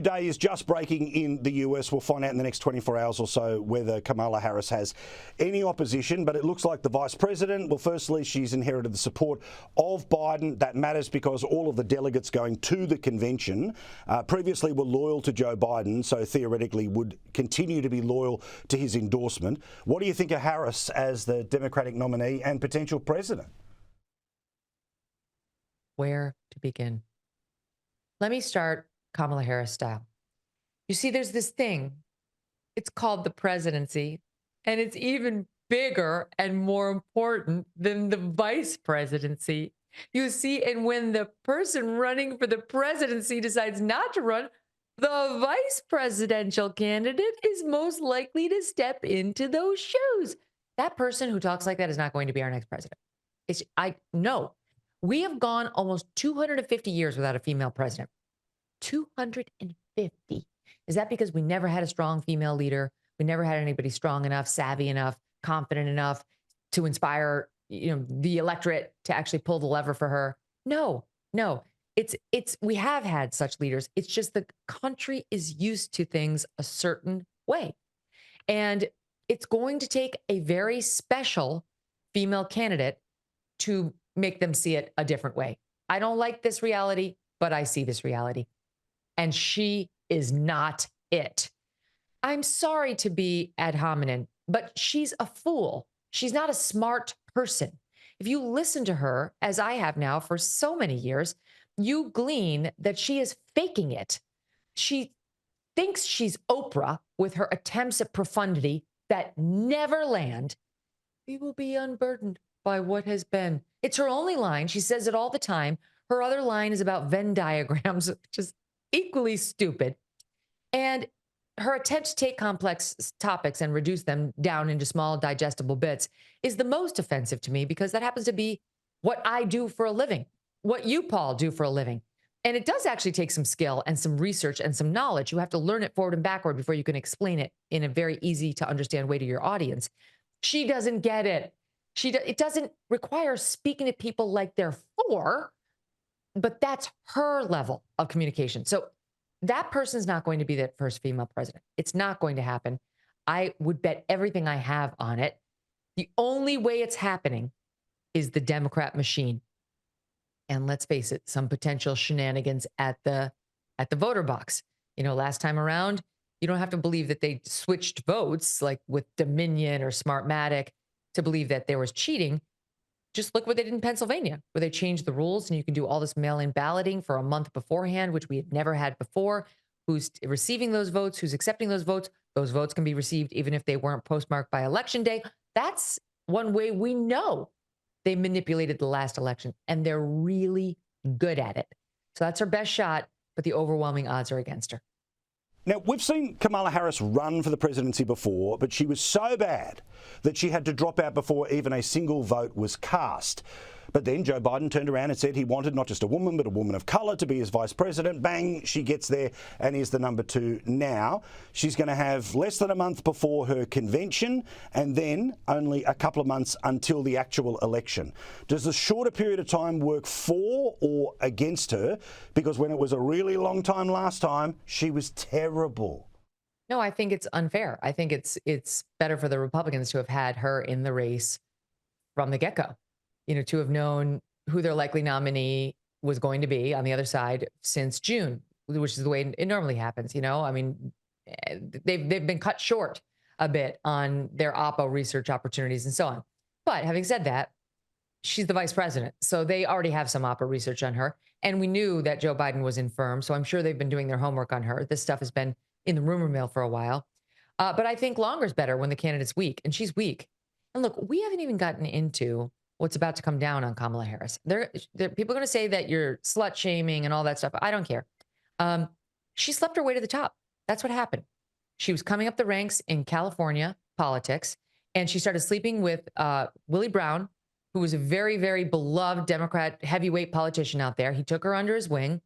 Day is just breaking in the US. We'll find out in the next 24 hours or so whether Kamala Harris has any opposition, but it looks like the Vice President, well, firstly, she's inherited the support of Biden. That matters because all of the delegates going to the convention previously were loyal to Joe Biden, so theoretically would continue to be loyal to his endorsement. What do you think of Harris as the Democratic nominee and potential president? Where to begin? Let me start Kamala Harris style. You see, there's this thing. It's called the presidency, and it's even bigger and more important than the vice presidency. You see, and when the person running for the presidency decides not to run, the vice presidential candidate is most likely to step into those shoes. That person who talks like that is not going to be our next president. I know. We have gone almost 250 years without a female president. 250. Is that because we never had a strong female leader? We never had anybody strong enough, savvy enough, confident enough to inspire, the electorate to actually pull the lever for her? No. We have had such leaders. It's just the country is used to things a certain way. And it's going to take a very special female candidate to make them see it a different way. I don't like this reality, but I see this reality. And she is not it. I'm sorry to be ad hominem, but she's a fool. She's not a smart person. If you listen to her, as I have now for so many years, you glean that she is faking it. She thinks she's Oprah with her attempts at profundity that never land. We will be unburdened by what has been. It's her only line. She says it all the time. Her other line is about Venn diagrams, which is equally stupid. And her attempt to take complex topics and reduce them down into small digestible bits is the most offensive to me, because that happens to be what I do for a living, what you, Paul, do for a living. And it does actually take some skill and some research and some knowledge. You have to learn it forward and backward before you can explain it in a very easy to understand way to your audience. She doesn't get it. It doesn't require speaking to people like they're four, but that's her level of communication. So that person's not going to be the first female president. It's not going to happen. I would bet everything I have on it. The only way it's happening is the Democrat machine. And let's face it, some potential shenanigans at the voter box. Last time around, you don't have to believe that they switched votes like with Dominion or Smartmatic to believe that there was cheating. Just look what they did in Pennsylvania, where they changed the rules and you can do all this mail-in balloting for a month beforehand, which we had never had before. Who's receiving those votes? Who's accepting those votes? Those votes can be received even if they weren't postmarked by Election Day. That's one way we know they manipulated the last election, and they're really good at it. So that's her best shot, but the overwhelming odds are against her. Now, we've seen Kamala Harris run for the presidency before, but she was so bad that she had to drop out before even a single vote was cast. But then Joe Biden turned around and said he wanted not just a woman, but a woman of colour to be his vice president. Bang, she gets there and is the number 2 now. She's going to have less than a month before her convention and then only a couple of months until the actual election. Does the shorter period of time work for or against her? Because when it was a really long time last time, she was terrible. No, I think it's unfair. I think it's better for the Republicans to have had her in the race from the get-go. To have known who their likely nominee was going to be on the other side since June, which is the way it normally happens. I mean, they've been cut short a bit on their Oppo research opportunities and so on. But having said that, she's the vice president, so they already have some Oppo research on her. And we knew that Joe Biden was infirm, so I'm sure they've been doing their homework on her. This stuff has been in the rumor mill for a while. But I think longer is better when the candidate's weak, and she's weak. And look, we haven't even gotten into what's about to come down on Kamala Harris. People are going to say that you're slut shaming and all that stuff. I don't care. She slept her way to the top. That's what happened. She was coming up the ranks in California politics, and she started sleeping with Willie Brown, who was a very, very beloved Democrat heavyweight politician out there. He took her under his wing.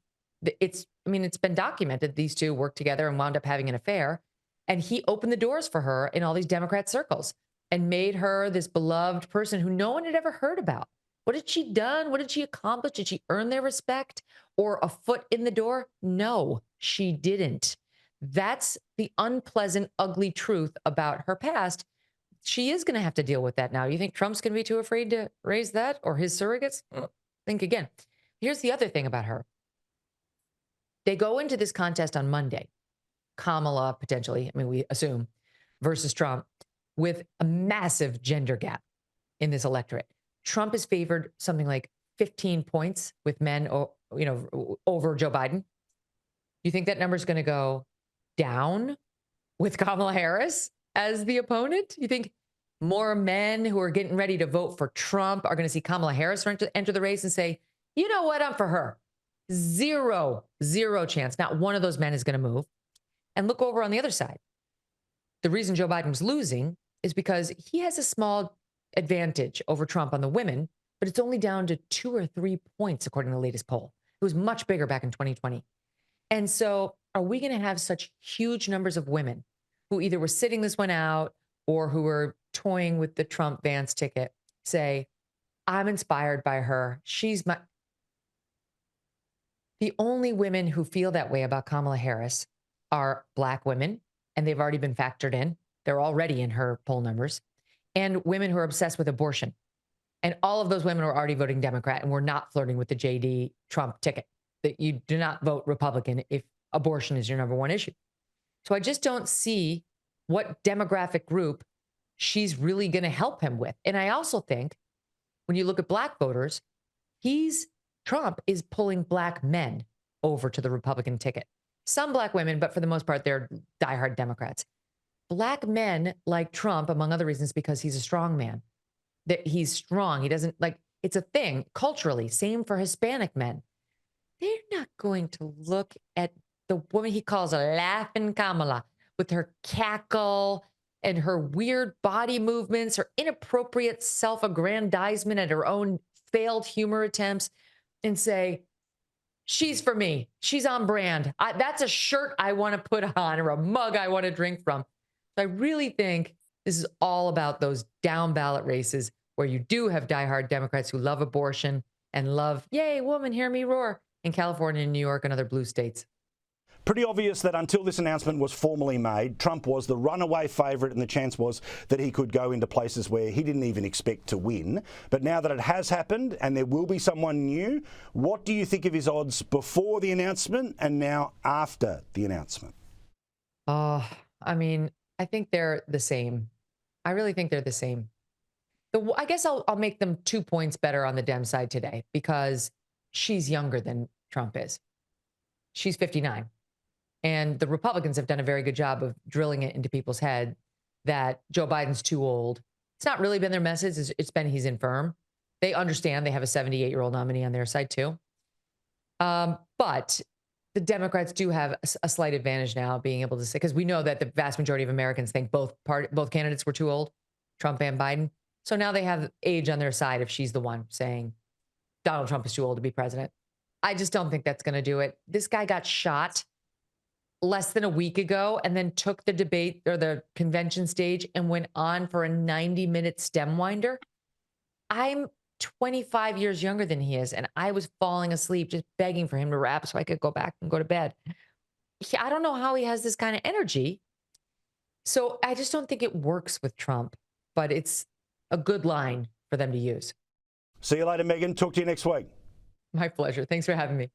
It's been documented. These two worked together and wound up having an affair. And he opened the doors for her in all these Democrat circles and made her this beloved person who no one had ever heard about. What had she done? What did she accomplish? Did she earn their respect or a foot in the door? No. She didn't. That's the unpleasant, ugly truth about her past. She is going to have to deal with that now. You think Trump's going to be too afraid to raise that, or his surrogates? Think again. Here's the other thing about her. They go into this contest on Monday, Kamala potentially, I mean, we assume, versus Trump, with a massive gender gap in this electorate. Trump is favored something like 15 points with men, over Joe Biden. You think that number is going to go down with Kamala Harris as the opponent? You think more men who are getting ready to vote for Trump are going to see Kamala Harris enter the race and say, you know what, I'm for her? Zero chance. Not one of those men is going to move. And look over on the other side. The reason Joe Biden's losing is because he has a small advantage over Trump on the women, but it's only down to 2 or 3 points, according to the latest poll. It was much bigger back in 2020. And so are we going to have such huge numbers of women who either were sitting this one out or who were toying with the Trump Vance ticket say, I'm inspired by her. She's my... The only women who feel that way about Kamala Harris are Black women, and they've already been factored in. They're already in her poll numbers, and women who are obsessed with abortion. And all of those women are already voting Democrat and were not flirting with the JD Trump ticket. That you do not vote Republican if abortion is your number one issue. So I just don't see what demographic group she's really going to help him with. And I also think when you look at Black voters, Trump is pulling Black men over to the Republican ticket. Some Black women, but for the most part, they're diehard Democrats. Black men like Trump, among other reasons, because he's a strong man. That he's strong. He doesn't it's a thing culturally. Same for Hispanic men. They're not going to look at the woman he calls a laughing Kamala with her cackle and her weird body movements, her inappropriate self-aggrandizement at her own failed humor attempts and say, she's for me. She's on brand. That's a shirt I want to put on or a mug I want to drink from. So I really think this is all about those down ballot races where you do have diehard Democrats who love abortion and love, yay, woman, hear me roar, in California and New York and other blue states. Pretty obvious that until this announcement was formally made, Trump was the runaway favourite and the chance was that he could go into places where he didn't even expect to win. But now that it has happened and there will be someone new, what do you think of his odds before the announcement and now after the announcement? I think they're the same. I really think they're the same. I guess I'll make them 2 points better on the Dem side today because she's younger than Trump is. She's 59. And the Republicans have done a very good job of drilling it into people's head that Joe Biden's too old. It's not really been their message. It's been he's infirm. They understand they have a 78-year-old nominee on their side too. But the Democrats do have a slight advantage now being able to say, because we know that the vast majority of Americans think both candidates were too old, Trump and Biden. So now they have age on their side if she's the one saying Donald Trump is too old to be president. I just don't think that's going to do it. This guy got shot less than a week ago and then took the debate or the convention stage and went on for a 90-minute stem winder. I'm 25 years younger than he is, and I was falling asleep just begging for him to wrap so I could go back and go to bed. I don't know how he has this kind of energy. So I just don't think it works with Trump, but it's a good line for them to use. See you later, Megyn. Talk to you next week. My pleasure. Thanks for having me.